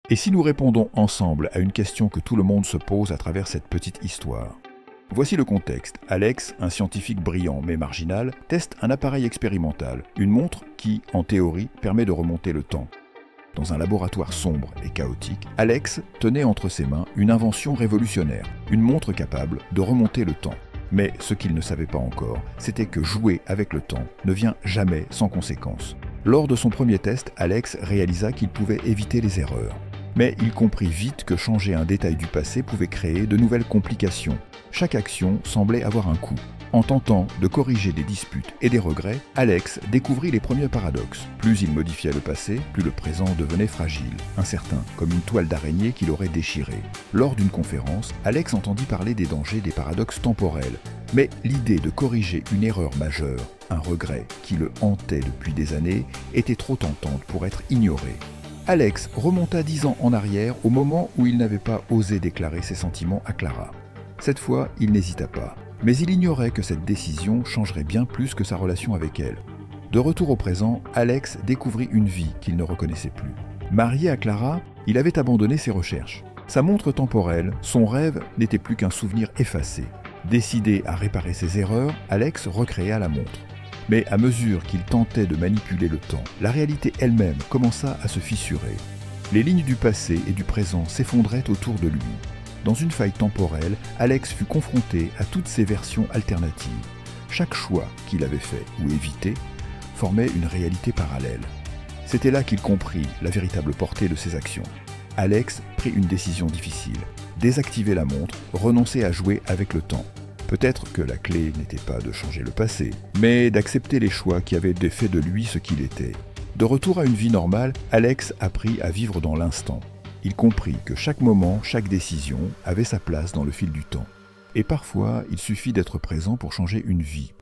Et si nous répondons ensemble à une question que tout le monde se pose à travers cette petite histoire? Voici le contexte. Alex, un scientifique brillant mais marginal, teste un appareil expérimental, une montre qui, en théorie, permet de remonter le temps. Dans un laboratoire sombre et chaotique, Alex tenait entre ses mains une invention révolutionnaire, une montre capable de remonter le temps. Mais ce qu'il ne savait pas encore, c'était que jouer avec le temps ne vient jamais sans conséquences. Lors de son premier test, Alex réalisa qu'il pouvait éviter les erreurs. Mais il comprit vite que changer un détail du passé pouvait créer de nouvelles complications. Chaque action semblait avoir un coût. En tentant de corriger des disputes et des regrets, Alex découvrit les premiers paradoxes. Plus il modifiait le passé, plus le présent devenait fragile, incertain, comme une toile d'araignée qu'il aurait déchirée. Lors d'une conférence, Alex entendit parler des dangers des paradoxes temporels. Mais l'idée de corriger une erreur majeure, un regret qui le hantait depuis des années, était trop tentante pour être ignorée. Alex remonta 10 ans en arrière au moment où il n'avait pas osé déclarer ses sentiments à Clara. Cette fois, il n'hésita pas. Mais il ignorait que cette décision changerait bien plus que sa relation avec elle. De retour au présent, Alex découvrit une vie qu'il ne reconnaissait plus. Marié à Clara, il avait abandonné ses recherches. Sa montre temporelle, son rêve n'était plus qu'un souvenir effacé. Décidé à réparer ses erreurs, Alex recréa la montre. Mais à mesure qu'il tentait de manipuler le temps, la réalité elle-même commença à se fissurer. Les lignes du passé et du présent s'effondraient autour de lui. Dans une faille temporelle, Alex fut confronté à toutes ces versions alternatives. Chaque choix qu'il avait fait ou évité formait une réalité parallèle. C'était là qu'il comprit la véritable portée de ses actions. Alex prit une décision difficile, désactiver la montre, renoncer à jouer avec le temps. Peut-être que la clé n'était pas de changer le passé, mais d'accepter les choix qui avaient fait de lui ce qu'il était. De retour à une vie normale, Alex apprit à vivre dans l'instant. Il comprit que chaque moment, chaque décision avait sa place dans le fil du temps. Et parfois, il suffit d'être présent pour changer une vie.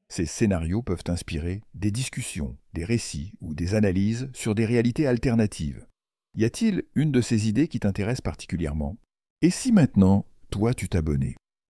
Ces scénarios peuvent inspirer des discussions, des récits ou des analyses sur des réalités alternatives. Y a-t-il une de ces idées qui t'intéresse particulièrement? Et si maintenant, toi, tu t'abonnais?